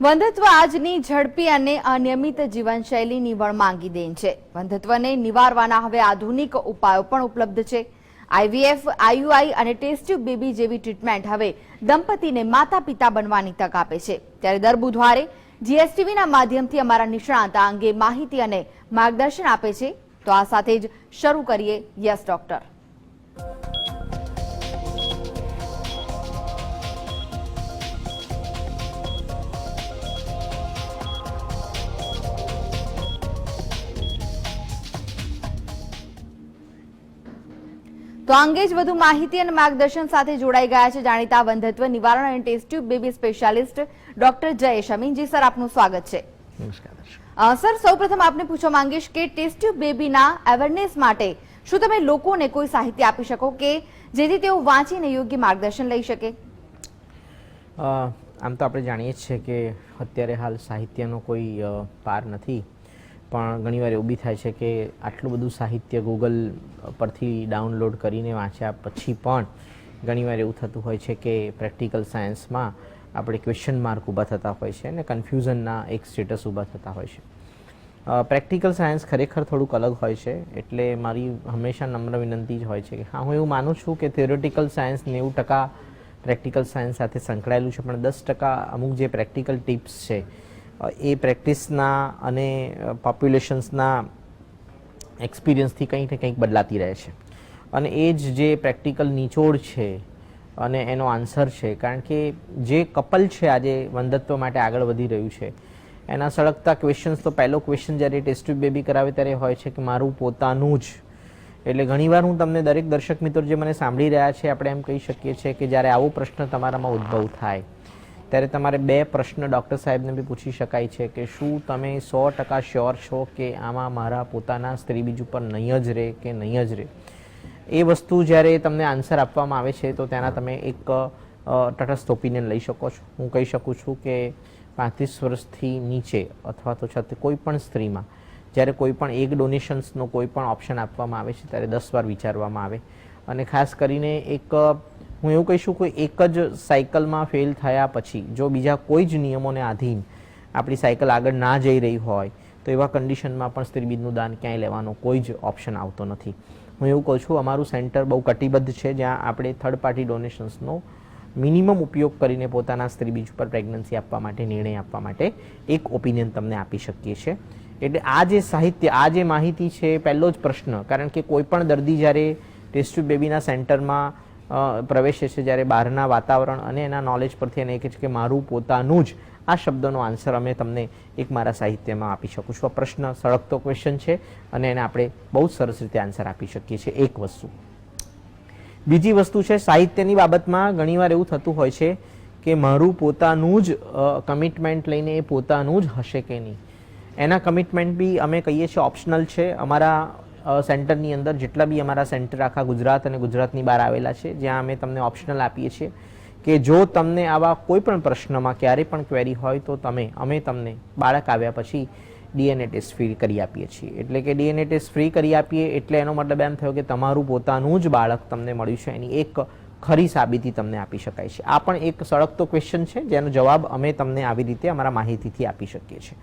વંધત્વ આજની ઝડપી અને અનિયમિત જીવનશૈલીની વણમાંગી દેન છે. વંધત્વને નિવારવાના હવે આધુનિક ઉપાયો પણ ઉપલબ્ધ છે. આઈવીએફ, આઈયુઆઈ અને ટેસ્ટ ટ્યુબ બેબી જેવી ટ્રીટમેન્ટ હવે દંપતીને માતા પિતા બનવાની તક આપે છે. ત્યારે દર બુધવારે જીએસટીવીના માધ્યમથી અમારા નિષ્ણાત આ અંગે માહિતી અને માર્ગદર્શન આપે છે. તો આ સાથે જ શરૂ કરીએ યસ ડોક્ટર. તો અંગે જ વધુ માહિતી અને માર્ગદર્શન સાથે જોડાઈ ગયા છે જાણીતા વંધત્વ નિવારણ અને test tube baby specialist doctor Jayesh Aminji. Sir, આપનું સ્વાગત છે. નમસ્કાર સર, સૌપ્રથમ આપને પૂછવા માંગીશ કે ટેસ્ટ ટ્યુબ બેબીના અવેરનેસ માટે શું તમે લોકોને કોઈ સાહિત્ય આપી શકો કે જેથી તેઓ વાંચીને યોગ્ય માર્ગદર્શન લઈ શકે? આમ તો આપણે જાણીએ જ છે કે અત્યારે હાલ સાહિત્યનો કોઈ પાર નથી, પણ ઘણીવાર એવું બી થાય છે કે આટલું બધું સાહિત્ય ગૂગલ પરથી ડાઉનલોડ કરીને વાંચ્યા પછી પણ ઘણીવાર એવું થતું હોય છે કે પ્રેક્ટિકલ સાયન્સમાં આપણે ક્વેશ્ચન માર્ક ઊભા થતા હોય છે અને કન્ફ્યુઝનના એક સ્ટેટસ ઊભા થતા હોય છે. પ્રેક્ટિકલ સાયન્સ ખરેખર થોડુંક અલગ હોય છે, એટલે મારી હંમેશા નમ્ર વિનંતી જ હોય છે કે હા, હું એવું માનું છું કે થિયોરિટિકલ સાયન્સ 90% પ્રેક્ટિકલ સાયન્સ સાથે સંકળાયેલું છે, પણ 10% અમુક જે પ્રેક્ટિકલ ટિપ્સ છે એ પ્રેક્ટિસના અને પોપ્યુલેશન્સના એક્સપિરિયન્સથી કંઈક ને કંઈક બદલાતી રહે છે. અને એ જ જે પ્રેક્ટિકલ નિચોડ છે અને એનો આન્સર છે. કારણ કે જે કપલ છે આજે વંધત્વ માટે આગળ વધી રહ્યું છે એના સળગતા ક્વેશ્ચન્સ, તો પહેલો ક્વેશ્ચન જ્યારે ટેસ્ટ ટ્યુબ બેબી કરાવે ત્યારે હોય છે કે મારું પોતાનું જ. એટલે ઘણીવાર હું તમને દરેક દર્શક મિત્રો જે મને સાંભળી રહ્યા છે, આપણે એમ કહી શકીએ છીએ કે જ્યારે આવો પ્રશ્ન તમારામાં ઉદ્ભવ થાય ત્યારે તમારે 2 પ્રશ્ન ડૉક્ટર સાહેબને બી પૂછી શકાય છે કે શું તમે 100% શ્યોર છો કે આમાં મારા પોતાના સ્ત્રી બીજ ઉપર નહીં જ રહે કે નહીં જ રહે? એ વસ્તુ જ્યારે તમને આન્સર આપવામાં આવે છે તો તેના તમે એક તટસ્થ ઓપિનિયન લઈ શકો છો. હું કહી શકું છું કે 35 વર્ષથી નીચે અથવા તો છતાં કોઈ પણ સ્ત્રીમાં જ્યારે કોઈ પણ એક ડોનેશન્સનો કોઈ પણ ઓપ્શન આપવામાં આવે છે ત્યારે 10 વાર વિચારવામાં આવે. અને ખાસ કરીને હું એવું કહીશું કે એક જ સાયકલમાં ફેલ થયા પછી જો બીજા કોઈ જ નિયમોને આધીન આપણી સાયકલ આગળ ના જઈ રહી હોય તો એવા કન્ડિશનમાં પણ સ્ત્રીબીજનું દાન ક્યાંય લેવાનો કોઈ જ ઓપ્શન આવતો નથી. હું એવું કહું છું, અમારું સેન્ટર બહુ કટિબદ્ધ છે જ્યાં આપણે થર્ડ પાર્ટી ડોનેશન્સનો મિનિમમ ઉપયોગ કરીને પોતાના સ્ત્રીબીજ ઉપર પ્રેગ્નન્સી આપવા માટે, નિર્ણય આપવા માટે એક ઓપિનિયન તમને આપી શકીએ છીએ. એટલે આ જે સાહિત્ય, આ જે માહિતી છે, પહેલો જ પ્રશ્ન. કારણ કે કોઈ પણ દર્દી જ્યારે ટેસ્ટ ટ્યુબ બેબીના સેન્ટરમાં પ્રવેશે છે, જ્યારે બહારના વાતાવરણ અને એના નોલેજ પરથી એને કહે છે કે મારું પોતાનું જ, આ શબ્દનો આન્સર અમે તમને એક મારા સાહિત્યમાં આપી શકું છું. આ પ્રશ્ન સળગતો ક્વેશ્ચન છે અને એને આપણે બહુ સરસ રીતે આન્સર આપી શકીએ છીએ. એક વસ્તુ. બીજી વસ્તુ છે, સાહિત્યની બાબતમાં ઘણીવાર એવું થતું હોય છે કે મારું પોતાનું જ કમિટમેન્ટ લઈને એ પોતાનું જ હશે કે નહીં. એના કમિટમેન્ટ બી અમે કહીએ છીએ ઓપ્શનલ છે. અમારા સેન્ટરની અંદર જેટલા બી અમારા સેન્ટર આખા ગુજરાત અને ગુજરાતની બહાર આવેલા છે, જ્યાં અમે તમને ઓપ્શનલ આપીએ છીએ કે જો તમને આવા કોઈ પણ પ્રશ્નમાં ક્યારે પણ ક્વેરી હોય તો અમે તમને બાળક આવ્યા પછી ડીએનએ ટેસ્ટ ફ્રી કરી આપીએ છીએ. એટલે કે ડીએનએ ટેસ્ટ ફ્રી કરી આપીએ એટલે એનો મતલબ એમ થયો કે તમારું પોતાનું જ બાળક તમને મળ્યું છે, એની એક ખરી સાબિતી તમને આપી શકાય છે. આ પણ એક સળગતો ક્વેશ્ચન છે જેનો જવાબ અમે તમને આવી રીતે અમારા માહિતીથી આપી શકીએ છીએ.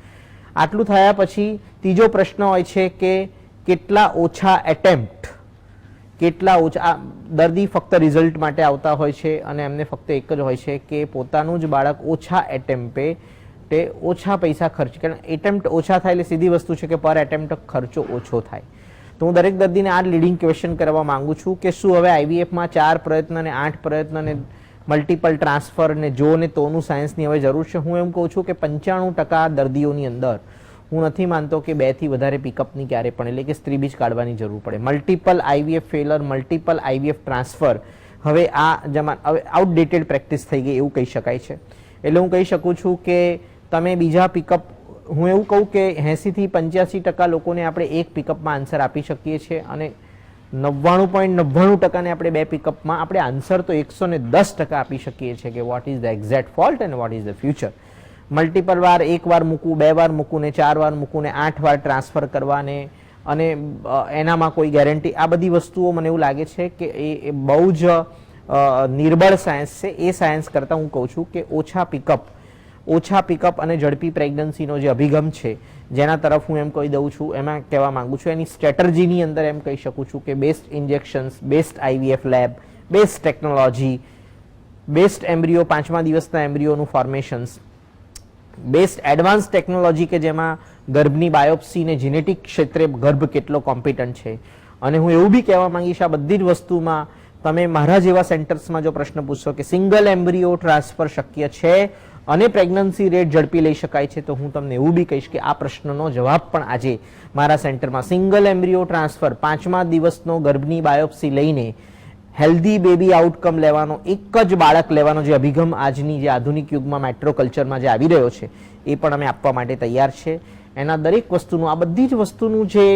આટલું થયા પછી ત્રીજો પ્રશ્ન હોય છે કે કેટલા ઓછા એટેમ્પ્ટ, કેટલા ઓછા. દર્દી ફક્ત રિઝલ્ટ માટે આવતા હોય છે અને એમને ફક્ત એક જ હોય છે કે પોતાનું જ બાળક ઓછા એટેમ્પે તે ઓછા પૈસા ખર્ચ. કારણ એટેમ્પ્ટ ઓછા થાય એટલે સીધી વસ્તુ છે કે પર એટેમ્પ્ટ ખર્ચો ઓછો થાય. તો હું દરેક દર્દીને આ લીડિંગ ક્વેશ્ચન કરવા માંગુ છું કે શું હવે આઈવીએફમાં 4 પ્રયત્ન ને 8 પ્રયત્ન ને મલ્ટિપલ ટ્રાન્સફર ને જો ને તોનું સાયન્સની હવે જરૂર છે? હું એમ કહું છું કે 95% દર્દીઓની અંદર હું નથી માનતો કે 2 થી વધારે પિકઅપની ક્યારે પણ, એટલે કે સ્ત્રીબીજ કાઢવાની જરૂર પડે. Multiple IVF failure, multiple IVF transfer હવે હવે આઉટડેટેડ પ્રેક્ટિસ થઈ ગઈ એવું કહી શકાય છે. એટલે હું કહી શકું છું કે તમે બીજા પિકઅપ, હું એવું કહું કે 80 થી 85% લોકોને આપણે એક પિકઅપમાં આન્સર આપી શકીએ છીએ અને 99.99% આપણે 2 પિકઅપમાં આપણે આન્સર તો 110% આપી શકીએ છીએ કે what is the exact fault and what is the future. Multiple વાર, 1 વાર મૂકવું, 2 વાર મૂકવું ને 4 વાર મૂકવું ને 8 વાર ટ્રાન્સફર કરવાને અને એનામાં કોઈ ગેરંટી, આ બધી વસ્તુઓ મને એવું લાગે છે કે એ બહુ જ નિર્બળ સાયન્સ છે. એ સાયન્સ કરતાં હું કહું છું કે ઓછા પિકઅપ ઓછા પિકઅપ અને ઝડપી પ્રેગ્નન્સીનો જે અભિગમ છે જેના તરફ હું એમ કહી દઉં છું, એમાં કહેવા માંગુ છું એની સ્ટ્રેટર્જીની અંદર એમ કહી શકું છું કે best injections, best IVF lab, best technology, best embryo, 5મા દિવસના એમ્બ્રિયોનું ફોર્મેશન્સ, બેસ્ટ એડવાન્સ ટેકનોલોજી કે જેમાં ગર્ભની બાયોપ્સી ને જીનેટિક ક્ષેત્રે ગર્ભ કેટલો કોમ્પિટન્ટ છે. અને હું એવું બી કહેવા માંગીશ આ બધી જ વસ્તુમાં તમે મારા જેવા સેન્ટર્સમાં જો પ્રશ્ન પૂછશો કે સિંગલ એમ્બ્રિયો ટ્રાન્સફર શક્ય છે અને પ્રેગ્નન્સી રેટ ઝડપી લઈ શકાય છે, તો હું તમને એવું બી કહીશ કે આ પ્રશ્નનો જવાબ પણ આજે મારા સેન્ટરમાં સિંગલ એમ્બ્રિયો ટ્રાન્સફર 5મા દિવસનો ગર્ભની બાયોપ્સી લઈને હેલ્ધી બેબી આઉટકમ લેવાનો, એક જ બાળક લેવાનો જે અભિગમ આજની જે આધુનિક યુગમાં મેટ્રો કલ્ચરમાં જે આવી રહ્યો છે એ પણ અમે આપવા માટે તૈયાર છે. એના દરેક વસ્તુનું, આ બધી જ વસ્તુનું જે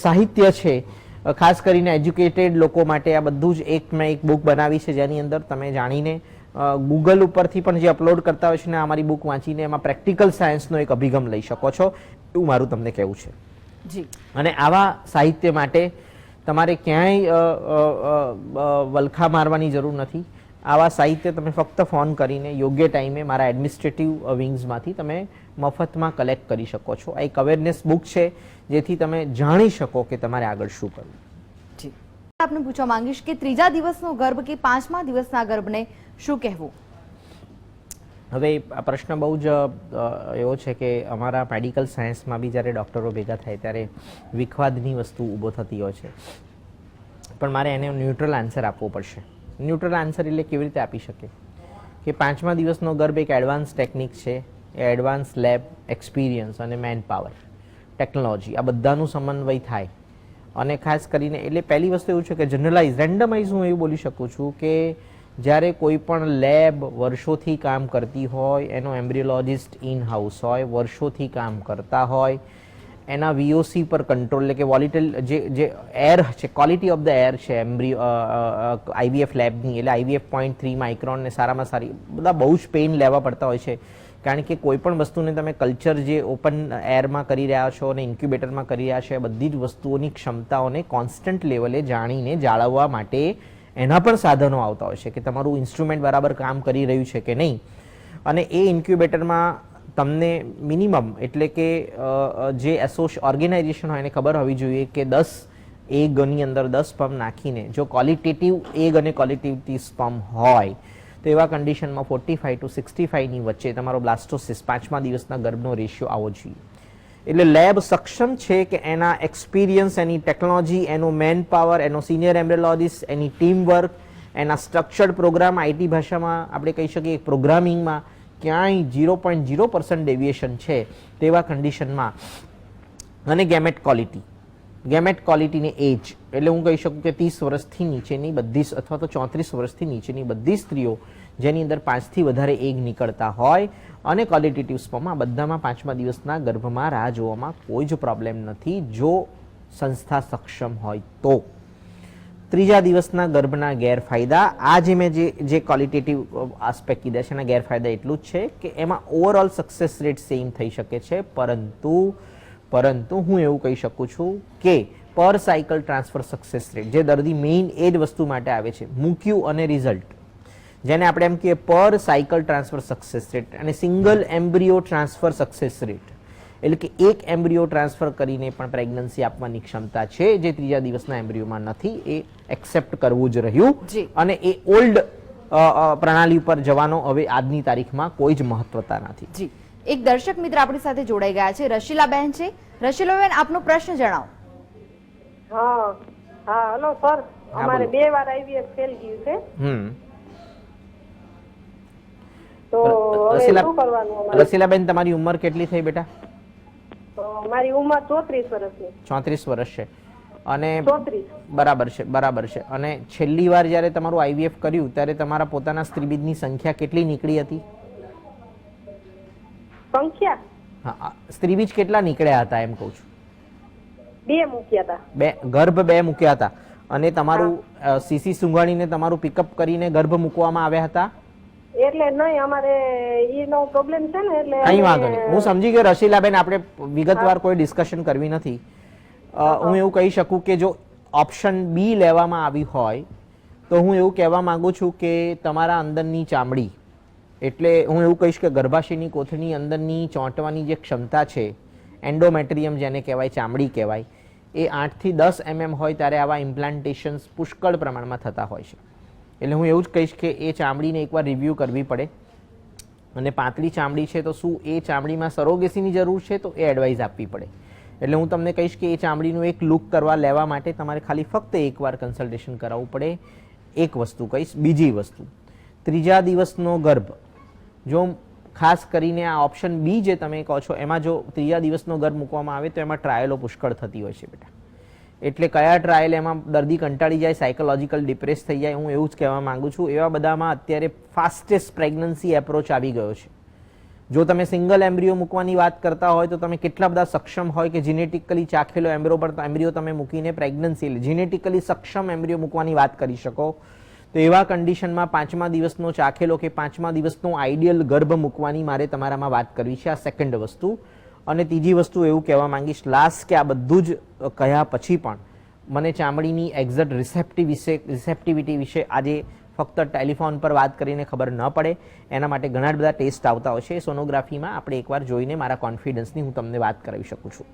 સાહિત્ય છે, ખાસ કરીને એજ્યુકેટેડ લોકો માટે આ બધું જ મેં એક બુક બનાવી છે જેની અંદર તમે જાણીને ગૂગલ ઉપરથી પણ જે અપલોડ કરતા હોય છે ને અમારી બુક વાંચીને એમાં પ્રેક્ટિકલ સાયન્સનો એક અભિગમ લઈ શકો છો, એવું મારું તમને કહેવું છે. જી. અને આવા સાહિત્ય માટે તમારે ક્યાંય વલખા મારવાની જરૂર નથી. આવા સાહિત્ય તમે ફક્ત ફોન કરીને યોગ્ય ટાઈમે મારા એડમિનિસ્ટ્રેટિવ વિંગ્સમાંથી તમે મફતમાં કલેક્ટ કરી શકો છો. આ એક અવેરનેસ બુક છે જેથી તમે જાણી શકો કે તમારે આગળ શું કરવું. જી. આપને પૂછવા માંગીશ કે 3જા દિવસનો ગર્ભ કે 5મા દિવસના ગર્ભને શું કહેવું? હવે આ પ્રશ્ન બહુ જ એવો છે કે અમારા મેડિકલ સાયન્સમાં બી જ્યારે ડૉક્ટરો ભેગા થાય ત્યારે વિખવાદની વસ્તુ ઊભો થતી હોય છે, પણ મારે એને ન્યુટ્રલ આન્સર આપવો પડશે. ન્યુટ્રલ આન્સર એટલે કેવી રીતે આપી શકે કે 5મા દિવસનો ગર્ભ એક એડવાન્સ ટેકનિક છે, એ એડવાન્સ લેબ, એક્સપિરિયન્સ અને મેન પાવર, ટેકનોલોજી, આ બધાનું સમન્વય થાય. અને ખાસ કરીને એટલે પહેલી વસ્તુ એવું છે કે જનરલાઇઝ, રેન્ડમાઇઝ હું એવું બોલી શકું છું કે જ્યારે કોઈ પણ લેબ વર્ષોથી કામ કરતી હોય, એનો એમ્બ્રિયોલોજિસ્ટ ઇન હાઉસ હોય, વર્ષોથી કામ કરતા હોય, એના VOC પર કંટ્રોલ, એટલે કે વોલિટલ જે એર છે, ક્વોલિટી ઓફ ધ એર છે IVF લેબની, એટલે IVF 0.3 માઇક્રોન ને સારામાં સારી, બધા બહુ જ પેઇન લેવા પડતા હોય છે. કારણ કે કોઈ પણ વસ્તુને તમે કલ્ચર જે ઓપન એરમાં કરી રહ્યા છો અને ઇન્ક્યુબેટરમાં કરી રહ્યા છો, એ બધી જ વસ્તુઓની ક્ષમતાઓને કોન્સ્ટન્ટ લેવલે જાણીને જાળવવા માટે એના પણ સાધનો આવતા હોય છે કે તમારું ઇન્સ્ટ્રુમેન્ટ બરાબર કામ કરી રહ્યું છે કે નહીં. અને એ ઇન્ક્યુબેટરમાં તમને મિનિમમ એટલે કે જે ઓર્ગેનાઇઝેશન હોય એને ખબર હોવી જોઈએ કે 10 એગની અંદર 10 સ્પર્મ નાખીને જો ક્વોલિટેટિવ એગ અને ક્વોલિટેટિવ સ્પર્મ હોય તો એવા કન્ડિશનમાં 45 to 65 ની વચ્ચે તમારો બ્લાસ્ટોસિસ 5મા દિવસના ગર્ભનો રેશિયો આવવો જોઈએ. એટલે લેબ સક્ષમ છે કે એના એક્સપિરિયન્સ, એની ટેકનોલોજી, એનો મેન પાવર, એનો સિનિયર એમ્બ્રિયોલોજિસ્ટ, એની ટીમ વર્ક, એના સ્ટ્રક્ચર્ડ પ્રોગ્રામ, IT ભાષામાં આપણે કહી શકીએ પ્રોગ્રામિંગમાં ક્યાંય 0.0% ડેવિએશન છે તેવા કન્ડિશનમાં, અને ગેમેટ ક્વોલિટીની એજ, એટલે હું કહી શકું કે 30 વર્ષથી નીચેની બધી અથવા તો 34 વર્ષથી નીચેની બધી સ્ત્રીઓ જેની અંદર 5 થી વધારે એગ નીકળતા હોય અને ક્વોલિટેટિવ સ્પર્મ, આ બધામાં 5મા દિવસના ગર્ભમાં રાહ જોવામાં કોઈ જ પ્રોબ્લેમ નથી જો સંસ્થા સક્ષમ હોય તો. 3જા દિવસના ગર્ભના ગેરફાયદા, આ જે મેં જે ક્વોલિટેટિવ આસ્પેક્ટ કીધા છે એના ગેરફાયદા એટલું જ છે કે એમાં ઓવરઓલ સક્સેસ રેટ સેમ થઈ શકે છે, પરંતુ હું એવું કહી શકું છું કે પર સાયકલ ટ્રાન્સફર સક્સેસ રેટ, જે દર્દી મેઇન એ જ વસ્તુ માટે આવે છે, મૂક્યું અને રિઝલ્ટ, જેને આપણે એમ કહીએ પર સાયકલ ટ્રાન્સફર સક્સેસ રેટ અને single embryo transfer success rate, એટલે કે એક એમ્બ્રિયો ટ્રાન્સફર કરીને પણ પ્રેગ્નન્સી આપવાની ક્ષમતા છે જે 3જા દિવસના એમ્બ્રિયોમાં નથી. એ એક્સેપ્ટ કરવું જ રહ્યું અને એ ઓલ્ડ પ્રણાલી પર જવાનો હવે આજની તારીખમાં કોઈ જ મહત્વતા નથી. જી. એક દર્શક મિત્ર આપણી સાથે જોડાઈ ગયા છે, રશીલાબેન છે. રશીલાબેન, આપનો પ્રશ્ન જણાવો. હા હેલો સર, અમારે 2 વાર IVF ફેલ ગયું છે. તો હવે શું કરવાનું અમારે? રસીલાબેન, તમારી ઉંમર કેટલી થઈ બેટા? મારી ઉંમર 34 વર્ષની. 34 વર્ષ છે. અને 34. બરાબર છે. અને છેલ્લી વાર જ્યારે તમારું IVF કર્યું ત્યારે તમારા પોતાના સ્ત્રીબીજની સંખ્યા કેટલી નીકળી હતી? સંખ્યા? હા, સ્ત્રીબીજ કેટલા નીકળ્યા હતા એમ કહું છું. 2 મૂક્યા હતા. ગર્ભ 2 મૂક્યા હતા. અને તમારું સીસી સુંઘાણીને તમારું પિકઅપ કરીને ગર્ભ મૂકવામાં આવ્યા હતા? એટલે નહીં, અમારે ઈનો પ્રોબ્લેમ છે ને, એટલે કઈ વાંધો નહીં. હું સમજી ગયો રશીલાબેન, આપણે વિગતવાર કોઈ ડિસ્કશન કરવી નથી. હું એવું કહી શકું કે જો ઓપ્શન B લેવામાં આવી હોય તો હું એવું કહેવા માંગુ છું કે તમારા અંદરની ચામડી, એટલે હું એવું કહીશ કે ગર્ભાશયની કોથળીની અંદરની ચોંટવાની જે ક્ષમતા છે, એન્ડોમેટ્રિયમ જેને કહેવાય, ચામડી કહેવાય, એ 8 થી 10 mm હોય ત્યારે આવા ઇમ્પ્લાન્ટેશન્સ પુષ્કળ પ્રમાણમાં થતા હોય છે. એટલે હું એવું જ કહીશ કે એ ચામડીને એકવાર રિવ્યૂ કરવી પડે. અને પાતળી ચામડી છે તો શું એ ચામડીમાં સરોગેસીની જરૂર છે, તો એ એડવાઇસ આપવી પડે. એટલે હું તમને કહીશ કે એ ચામડીનું એક લુક કરવા લેવા માટે તમારે ખાલી ફક્ત એકવાર કન્સલ્ટેશન કરાવવું પડે. એક વસ્તુ કહીશ. બીજી વસ્તુ, 3જા દિવસનો ગર્ભ, જો ખાસ કરીને આ ઓપ્શન બી જે તમે કહો છો એમાં જો 3જા દિવસનો ગર્ભ મૂકવામાં આવે તો એમાં ટ્રાયલો પુષ્કળ થતી હોય છે બેટા. એટલે કયા ટ્રાયલ એમાં દર્દી કંટાળી જાય, સાયકોલોજીકલ ડિપ્રેસ થઈ જાય, હું એવું જ કહેવા માંગુ છું. એવા બધામાં અત્યારે ફાસ્ટેસ્ટ પ્રેગ્નન્સી એપ્રોચ આવી ગયો છે. જો તમે સિંગલ એમ્બ્રિયો મૂકવાની વાત કરતા હોય તો તમે કેટલા બધા સક્ષમ હોય કે જીનેટિકલી ચાખેલો એમ્બ્રિયો તમે મૂકીને પ્રેગ્નન્સી જીનેટિકલી સક્ષમ એમ્બ્રિયો મૂકવાની વાત કરી શકો. તો એવા કન્ડિશનમાં 5મા દિવસનો ચાખેલો કે 5મા દિવસનો આઈડિયલ ગર્ભ મૂકવાની મારે તમારામાં વાત કરવી છે. આ સેકન્ડ વસ્તુ. અને ત્રીજી વસ્તુ એવું કહેવા માંગીશ લાસ્ટ કે આ બધું જ કહ્યા પછી પણ મને ચામડીની એક્ઝેક્ટ રિસેપ્ટિવિટી વિશે આજે ફક્ત ટેલિફોન પર વાત કરીને ખબર ન પડે. એના માટે ઘણા બધા ટેસ્ટ આવતા હોય છે. સોનોગ્રાફીમાં આપણે એકવાર જોઈને મારા કોન્ફિડન્સની હું તમને વાત કરાવી શકું છું.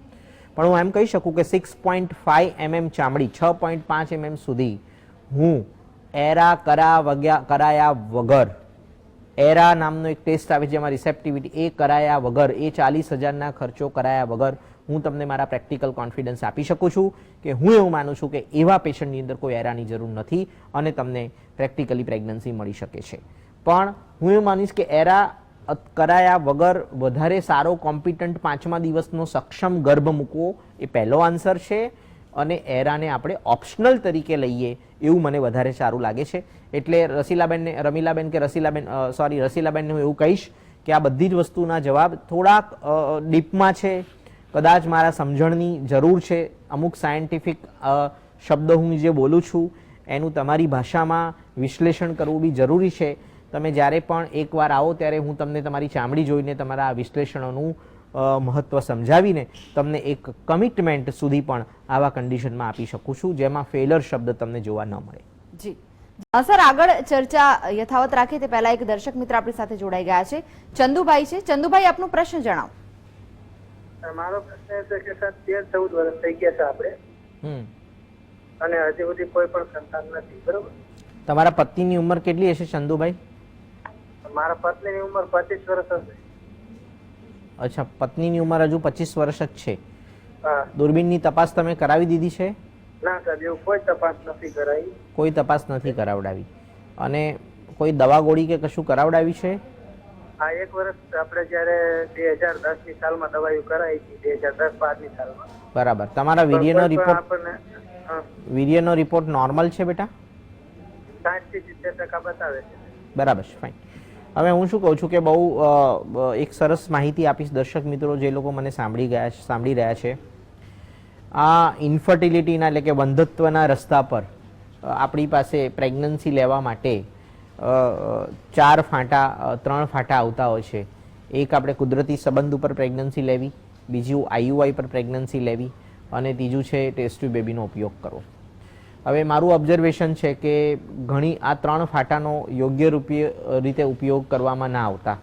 પણ હું એમ કહી શકું કે 6.5 mm ચામડી 6.5 mm સુધી હું એરા કરાયા વગર, એરા નામનો એક ટેસ્ટ આવે જેમાં રિસેપ્ટિવિટી, એ કરાયા વગર, એ 40,000ના ખર્ચો કરાયા વગર હું તમને મારા પ્રેક્ટિકલ કોન્ફિડન્સ આપી શકું છું કે હું એવું માનું છું કે એવા પેશન્ટની અંદર કોઈ એરાની જરૂર નથી અને તમને પ્રેક્ટિકલી પ્રેગ્નન્સી મળી શકે છે. પણ હું એવું માનીશ કે એરા કરાયા વગર વધારે સારો કોમ્પિટન્ટ 5મા દિવસનો સક્ષમ ગર્ભ મૂકવો એ પહેલો આન્સર છે. અને એરાને આપણે ઓપ્શનલ તરીકે લઈએ એવું મને વધારે સારું લાગે છે. એટલે રસીલાબેનને હું એવું કહીશ કે આ બધી જ વસ્તુના જવાબ થોડાક ડીપમાં છે, કદાચ મારા સમજણની જરૂર છે. અમુક સાયન્ટિફિક શબ્દો હું જે બોલું છું એનું તમારી ભાષામાં વિશ્લેષણ કરવું બી જરૂરી છે. તમે જ્યારે પણ એકવાર આવો ત્યારે હું તમને તમારી ચામડી જોઈને તમારા આ વિશ્લેષણોનું મહત્વ સમજાવીને તમને એક કમિટમેન્ટ સુધી પણ આવા કન્ડિશનમાં આપી શકું છું જેમાં ફેલર શબ્દ તમને જોવા ન મળે. જી સર, આગળ ચર્ચા યથાવત રાખીએ તે પહેલા એક દર્શક મિત્ર આપણી સાથે જોડાઈ ગયા છે. ચંદુભાઈ છે. ચંદુભાઈ, આપનો પ્રશ્ન જણાવો. મારો પ્રશ્ન એ છે કે સર 13-14 વર્ષ થઈ ગયા છે આપણે અને હજી સુધી કોઈ પણ સંતાન નથી, બરોબર? તમારા પત્નીની ઉંમર કેટલી હશે ચંદુભાઈ? મારા પત્નીની ઉંમર 25 વર્ષ હશે. અચ્છા, પત્નીની ઉંમર હજુ 25 વર્ષ જ છે. હા. દૂરબીનની તપાસ તમે કરાવી દીધી છે? ના સાહેબ, એવું કોઈ તપાસ નથી કરાવી. કોઈ તપાસ નથી કરાવડાવી. અને કોઈ દવા ગોળી કે કશું કરાવડાવી છે? આ 1 વર્ષ આપણે જ્યારે 2010ની સાલમાં દવાઈઓ કરાવી હતી, 2010-12ની સાલમાં. બરાબર. તમારા વીર્યનો રિપોર્ટ નોર્મલ છે બેટા? 60 થી 70% બતાવે છે. બરાબર છે, ફાઇન. હવે હું શું કહું છું કે બહુ એક સરસ માહિતી આપીશ દર્શક મિત્રો જે લોકો મને સાંભળી રહ્યા છે. આ ઇન્ફર્ટિલિટીના એટલે કે વંધત્વના રસ્તા પર આપણી પાસે પ્રેગ્નન્સી લેવા માટે 3 ફાંટા આવતા હોય છે. એક આપણે કુદરતી સંબંધ ઉપર પ્રેગ્નન્સી લેવી, બીજું આઈયુઆઈ પર પ્રેગ્નન્સી લેવી અને ત્રીજું છે ટેસ્ટ ટ્યુબ બેબીનો ઉપયોગ કરવો. હવે મારું ઓબ્ઝર્વેશન છે કે ઘણી આ 3 ફાંટાનો યોગ્ય રીતે ઉપયોગ કરવામાં ના આવતા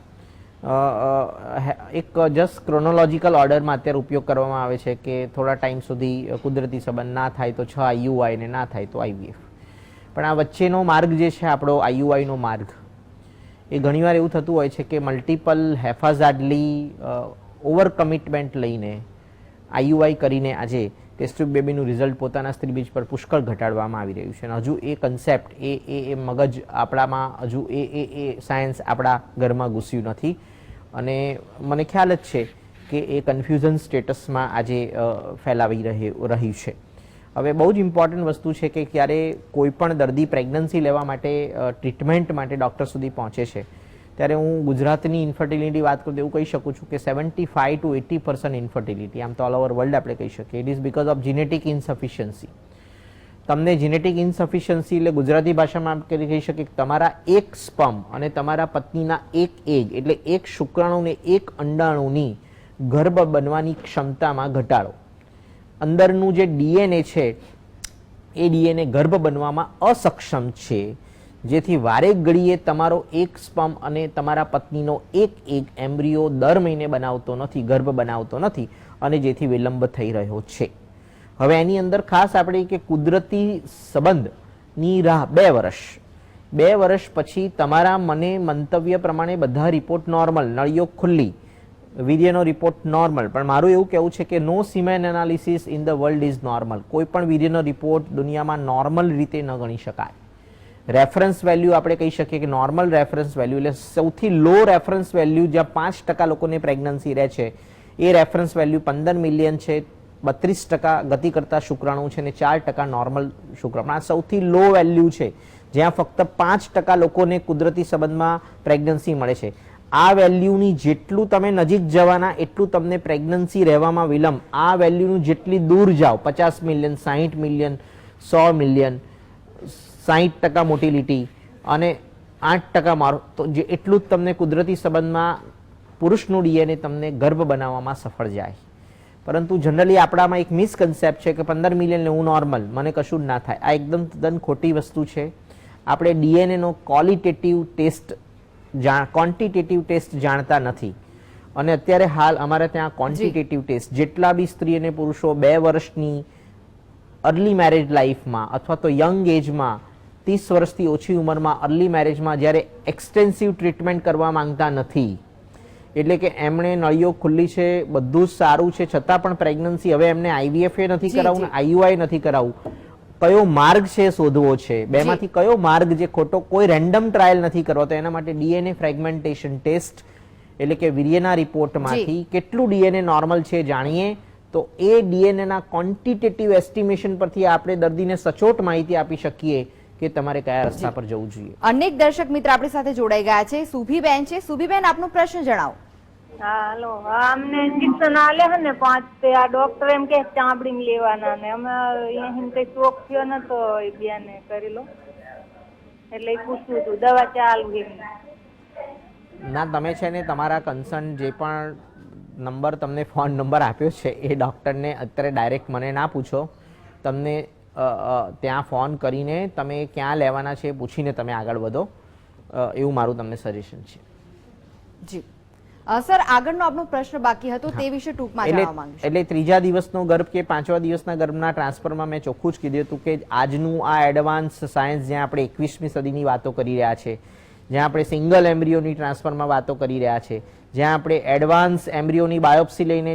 એક જસ્ટ ક્રોનોલોજીકલ ઓર્ડરમાં અત્યારે ઉપયોગ કરવામાં આવે છે કે થોડા ટાઈમ સુધી કુદરતી સંબંધ ના થાય તો 6 આઈયુઆઈ ને ના થાય તો આઈવીએફ. પણ આ વચ્ચેનો માર્ગ જે છે આપણો આઈયુઆઈનો માર્ગ, એ ઘણીવાર એવું થતું હોય છે કે મલ્ટિપલ હેફાઝાર્ડલી ઓવર કમિટમેન્ટ લઈને આઈયુઆઈ કરીને આજે ટેસ્ટ ટ્યુબ બેબીનું રિઝલ્ટ પોતાના સ્ત્રીબીજ પર પુષ્કળ ઘટાડવામાં આવી રહ્યું છે. અને હજુ એ કન્સેપ્ટ એ મગજ આપણામાં હજુ એ સાયન્સ આપણા ઘરમાં ઘૂસ્યું નથી. અને મને ખ્યાલ જ છે કે એ કન્ફ્યુઝન સ્ટેટસમાં આજે ફેલાવી રહ્યું છે. હવે બહુ જ ઇમ્પોર્ટન્ટ વસ્તુ છે કે ક્યારે કોઈ પણ દર્દી પ્રેગ્નન્સી લેવા માટે ટ્રીટમેન્ટ માટે ડૉક્ટર સુધી પહોંચે છે ત્યારે હું ગુજરાતની ઇન્ફર્ટિલિટી વાત કરું તો એવું કહી શકું છું કે 75 to 80% ઇન્ફર્ટિલિટી, આમ તો ઓલ ઓવર વર્લ્ડ આપણે કહી શકીએ, it is because of genetic insufficiency. તમને જીનેટિક ઇન્સફિશિયન્સી એટલે ગુજરાતી ભાષામાં કહી શકીએ કે તમારા એક સ્પર્મ અને તમારા પત્નીના એક એગ એટલે એક શુક્રાણુ ને એક અંડાણુની ગર્ભ બનવાની ક્ષમતામાં ઘટાડો. અંદરનું જે ડીએનએ છે એ ડીએનએ ગર્ભ બનવામાં અસક્ષમ છે. જેથી વારે ઘડીએ તમારો એક સ્પર્મ અને તમારા પત્નીનો એક એમ્બ્રિયો દર મહિને બનાવતો નથી, ગર્ભ બનાવતો નથી, અને જેથી વિલંબ થઈ રહ્યો છે. હવે એની અંદર ખાસ આપણે કે કુદરતી સંબંધની રાહ 2 વર્ષ, 2 વર્ષ પછી તમારા મને મંતવ્ય પ્રમાણે બધા રિપોર્ટ નોર્મલ, નળીઓ ખુલ્લી, વીર્યનો રિપોર્ટ નોર્મલ, પણ મારું એવું કહેવું છે કે no semen analysis in the world is normal. કોઈ પણ વીર્યનો રિપોર્ટ દુનિયામાં નોર્મલ રીતે ન ગણી શકાય. રેફરન્સ વેલ્યુ આપણે કહી શકીએ કે નોર્મલ રેફરન્સ વેલ્યુ એટલે સૌથી લો રેફરન્સ વેલ્યુ જ્યાં 5% લોકોને પ્રેગ્નન્સી રહે છે એ રેફરન્સ વેલ્યુ 15 મિલિયન છે, 32% ગતિ કરતા શુક્રાણુ છે અને 4% નોર્મલ શુક્રાણુ. આ સૌથી લો વેલ્યુ છે જ્યાં ફક્ત 5% લોકોને કુદરતી સંબંધમાં પ્રેગ્નન્સી મળે છે. આ વેલ્યુની જેટલું તમે નજીક જવાના એટલું તમને પ્રેગ્નન્સી રહેવામાં વિલંબ. આ વેલ્યુનું જેટલી દૂર જાઓ, 50 મિલિયન, 60 મિલિયન, 100 મિલિયન, 60% મોટિલિટી અને 8% મારો, તો જે એટલું જ તમને કુદરતી સંબંધમાં પુરુષનું ડીએનએ તમને ગર્ભ બનાવવામાં સફળ જાય. પરંતુ જનરલી આપણામાં એક મિસકન્સેપ્ટ છે કે 15 મિલિયન લેવું નોર્મલ, મને કશું જ ના થાય. આ એકદમ તદ્દન ખોટી વસ્તુ છે. આપણે ડીએનએનો ક્વોલિટેટિવ ટેસ્ટ ક્વોન્ટિટેટિવ ટેસ્ટ જાણતા નથી, અને અત્યારે હાલ અમારે ત્યાં ક્વોન્ટિટેટિવ ટેસ્ટ જેટલા બી સ્ત્રી અને પુરુષો 2 વર્ષની અર્લી મેરેજ લાઈફમાં અથવા તો યંગ એજમાં 30 વર્ષથી ઓછી ઉંમરમાં અર્લી મેરેજમાં જ્યારે એક્સટેન્સિવ ટ્રીટમેન્ટ કરવા માંગતા નથી, એટલે કે એમણે નળીઓ ખુલ્લી છે, બધું જ સારું છે, છતાં પણ પ્રેગ્નન્સી, હવે એમને આઈવીએફ નથી કરાવવું ને આઈયુઆઈ નથી કરાવવું, કયો માર્ગ છે શોધવો છે, બેમાંથી કયો માર્ગ જે ખોટો, કોઈ રેન્ડમ ટ્રાયલ નથી કરવો, તો એના માટે ડીએનએ ફ્રેગમેન્ટેશન ટેસ્ટ એટલે કે વીર્યના રિપોર્ટમાંથી કેટલું ડીએનએ નોર્મલ છે જાણીએ તો એ ડીએનએના ક્વોન્ટિટેટિવ એસ્ટિમેશન પરથી આપણે દર્દીને સચોટ માહિતી આપી શકીએ કે તમારે કયા રસ્તા પર જવું જોઈએ. અનેક દર્શક મિત્ર આપણી સાથે જોડાઈ ગયા છે. સુભીબેન છે. સુભીબેન, આપનો પ્રશ્ન જણાવો. હા, હેલો. અમને ઇન્જેક્શન આલે હે ને 5 તે આ ડોક્ટર એમ કે ચામડીમાં લેવાના ને અમે અહીં કઈ શોખ થયો ને તો એ બેને કરી લો એટલે એ પૂછવું હતું દવા ચાલુ એમ. ના, તમે છે ને તમારા કન્સર્ન જે પણ નંબર તમને ફોન નંબર આપ્યો છે એ ડૉક્ટરને અત્યારે ડાયરેક્ટ મને ના પૂછો, તમને ત્યાં ફોન કરીને તમે ક્યાં લેવાના છે પૂછીને તમે આગળ વધો, એવું મારું તમને સજેશન છે. જી સર, આગળનો આપણો પ્રશ્ન બાકી હતો તે વિશે ટૂંકમાં જણાવવા માંગુ છું. એટલે 3જા દિવસનો ગર્ભ કે 5મા દિવસના ગર્ભના ટ્રાન્સફરમાં મેં ચોખ્ખું જ કીધું હતું કે આજનું આ એડવાન્સ સાયન્સ જ્યાં આપણે 21મી સદીની વાતો કરી રહ્યા છે, જ્યાં આપણે સિંગલ એમ્બ્રિયોની ટ્રાન્સફરમાં વાતો કરી રહ્યા છે, જ્યાં આપણે એડવાન્સ એમ્બ્રિયોની બાયોપ્સી લઈને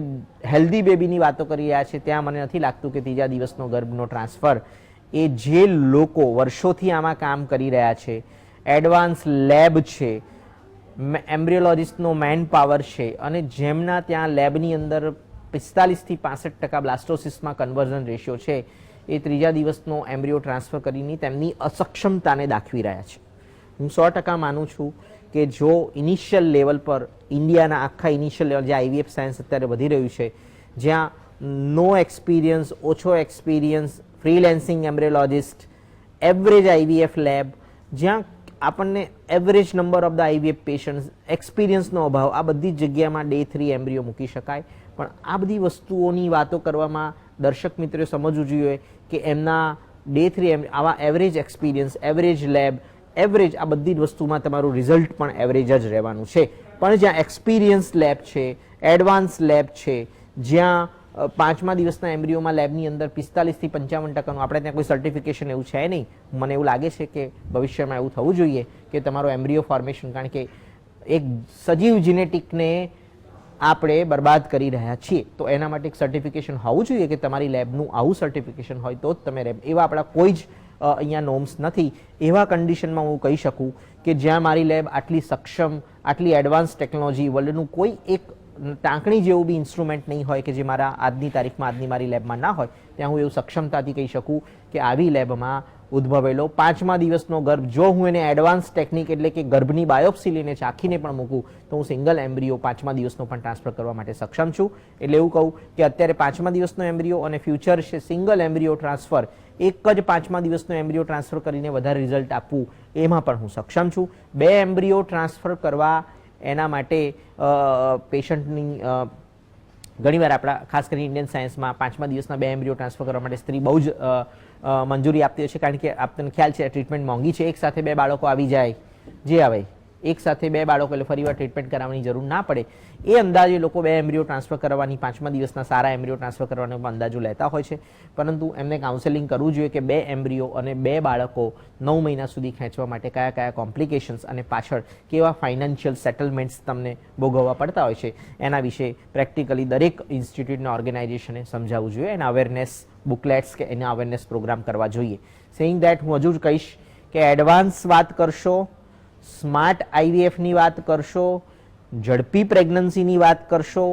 હેલ્ધી બેબીની વાતો કરી રહ્યા છે, ત્યાં મને નથી લાગતું કે 3જા દિવસનો ગર્ભનો ટ્રાન્સફર એ જે લોકો વર્ષોથી આમાં કામ કરી રહ્યા છે, એડવાન્સ લેબ છે, એમ્બ્રિયોલોજિસ્ટનો મેન પાવર છે, અને જેમના ત્યાં લેબની અંદર 45 થી 65% બ્લાસ્ટોસિસમાં કન્વર્ઝન રેશિયો છે, એ 3જા દિવસનો એમ્બ્રિયો ટ્રાન્સફર કરીને તેમની અસક્ષમતાને દાખવી રહ્યા છે. હું 100% માનું છું કે જો ઇનિશિયલ લેવલ પર ઇન્ડિયાના આખા ઇનિશિયલ લેવલ જ્યાં આઈવીએફ સાયન્સ અત્યારે વધી રહ્યું છે, જ્યાં નો એક્સપિરિયન્સ, ઓછો experience, freelancing embryologist, average IVF lab, જ્યાં આપણને average number of the IVF patients, એક્સપિરિયન્સનો અભાવ, આ બધી જગ્યામાં ડે 3 એમ્બ્રિયો મૂકી શકાય. પણ આ બધી વસ્તુઓની વાતો કરવામાં દર્શક મિત્રોએ સમજવું જોઈએ કે એમના ડે 3 આવા average experience, average lab, average આ બધી જ વસ્તુમાં તમારું રિઝલ્ટ પણ એવરેજ જ રહેવાનું છે. પણ જ્યાં એક્સપિરિયન્સ લેબ છે, એડવાન્સ લેબ છે, જ્યાં 5મા દિવસના એમ્બ્રિયોમાં લેબની અંદર 45 થી 55%, આપણે ત્યાં કોઈ સર્ટિફિકેશન એવું છે નહીં. મને એવું લાગે છે કે ભવિષ્યમાં એવું થવું જોઈએ કે તમારો એમ્બ્રિયો ફોર્મેશન, કારણ કે એક સજીવ જીનેટિકને આપણે બરબાદ કરી રહ્યા છીએ, તો એના માટે એક સર્ટિફિકેશન હોવું જોઈએ કે તમારી લેબનું આવું સર્ટિફિકેશન હોય તો જ તમે એવા આપણા કોઈ જ અહીંયા નોર્મ્સ નથી. એવા કન્ડિશનમાં હું કહી શકું કે જ્યાં મારી લેબ આટલી સક્ષમ, આટલી એડવાન્સ ટેકનોલોજી, વર્લ્ડનું કોઈ એક ટાંકણી જેવું બી ઇન્સ્ટ્રુમેન્ટ નહીં હોય કે જે મારા આજની તારીખમાં આજની મારી લેબમાં ના હોય, ત્યાં હું એવું સક્ષમતાથી કહી શકું કે આવી લેબમાં ઉદ્ભવેલો 5મા દિવસનો ગર્ભ જો હું એને એડવાન્સ ટેકનિક એટલે કે ગર્ભની બાયોપ્સી લઈને ચાખીને પણ મૂકું તો હું સિંગલ એમ્બ્રિયો 5મા દિવસનો પણ ટ્રાન્સફર કરવા માટે સક્ષમ છું. એટલે એવું કહું કે અત્યારે 5મા દિવસનો એમ્બ્રિયો અને ફ્યુચર છે સિંગલ એમ્બ્રિયો ટ્રાન્સફર, એક જ 5મા દિવસનો એમ્બ્રિયો ટ્રાન્સફર કરીને વધારે રિઝલ્ટ આપવું, એમાં પણ હું સક્ષમ છું. 2 એમ્બ્રિયો ટ્રાન્સફર કરવા એના માટે પેશન્ટની ઘણીવાર આપણા ખાસ કરીને ઇન્ડિયન સાયન્સમાં 5મા દિવસના 2 એમ્બ્રિયો ટ્રાન્સફર કરવા માટે સ્ત્રી બહુ જ મંજૂરી આપતી હોય છે, કારણ કે આપણને ખ્યાલ છે ટ્રીટમેન્ટ મોંઘી છે. એક સાથે 2 બાળકો આવી જાય, જે આવે એક સાથે 2 બાળકો એટલે ફરીવાર ટ્રીટમેન્ટ કરાવવાની જરૂર ના પડે, એ અંદાજે લોકો 2 એમ્બ્રિયો ટ્રાન્સફર કરવાની 5મા દિવસના સારા એમ્બ્રિયો ટ્રાન્સફર કરવાનો અંદાજો લેતા હોય છે. પરંતુ એમને કાઉન્સેલિંગ કરવું જોઈએ કે 2 એમ્બ્રિયો અને 2 બાળકો 9 મહિના સુધી ખેંચવા માટે કયા કયા કોમ્પ્લિકેશન્સ અને પાછળ કેવા ફાઇનાન્શિયલ સેટલમેન્ટ્સ તમને ભોગવવા પડતા હોય છે, એના વિશે પ્રેક્ટિકલી દરેક ઇન્સ્ટિટ્યૂટના ઓર્ગેનાઇઝેશને સમજાવવું જોઈએ. એના અવેરનેસ બુકલેટ્સ કે એના અવેરનેસ પ્રોગ્રામ કરવા જોઈએ. સેઇંગ દેટ હું હજુ જ કહીશ કે એડવાન્સ વાત કરશો, સ્માર્ટ આઈવીએફની વાત કરશો, ઝડપી પ્રેગ્નન્સીની વાત કરશો,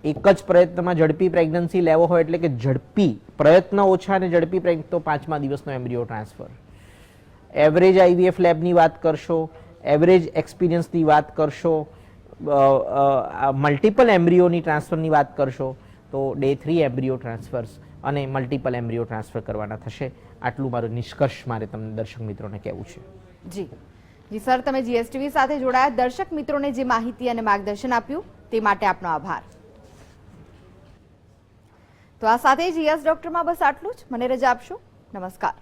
એક જ પ્રયત્નમાં ઝડપી પ્રેગ્નન્સી લેવો હોય એટલે કે ઝડપી પ્રયત્ન ઓછા અને ઝડપી પ્રેગ્નન્સી તો 5મા દિવસનો એમ્બ્રિયો ટ્રાન્સફર. એવરેજ આઈવીએફ લેબની વાત કરશો, એવરેજ એક્સપિરિયન્સની વાત કરશો, મલ્ટિપલ એમ્બ્રિયોની ટ્રાન્સફરની વાત કરશો તો ડે 3 એમ્બ્રિયો ટ્રાન્સફર્સ અને મલ્ટિપલ એમ્બ્રિયો ટ્રાન્સફર કરવાના થશે. આટલું મારું નિષ્કર્ષ મારે તમને દર્શક મિત્રોને કહેવું છે. જી સર, તમે જીએસટીવી સાથે જોડાયા, દર્શક મિત્રોને જે માહિતી અને માર્ગદર્શન આપ્યું તે માટે આપનો આભાર. તો આ સાથે જ યસ ડોક્ટરમાં બસ આટલું જ. મને રજા આપશો. નમસ્કાર.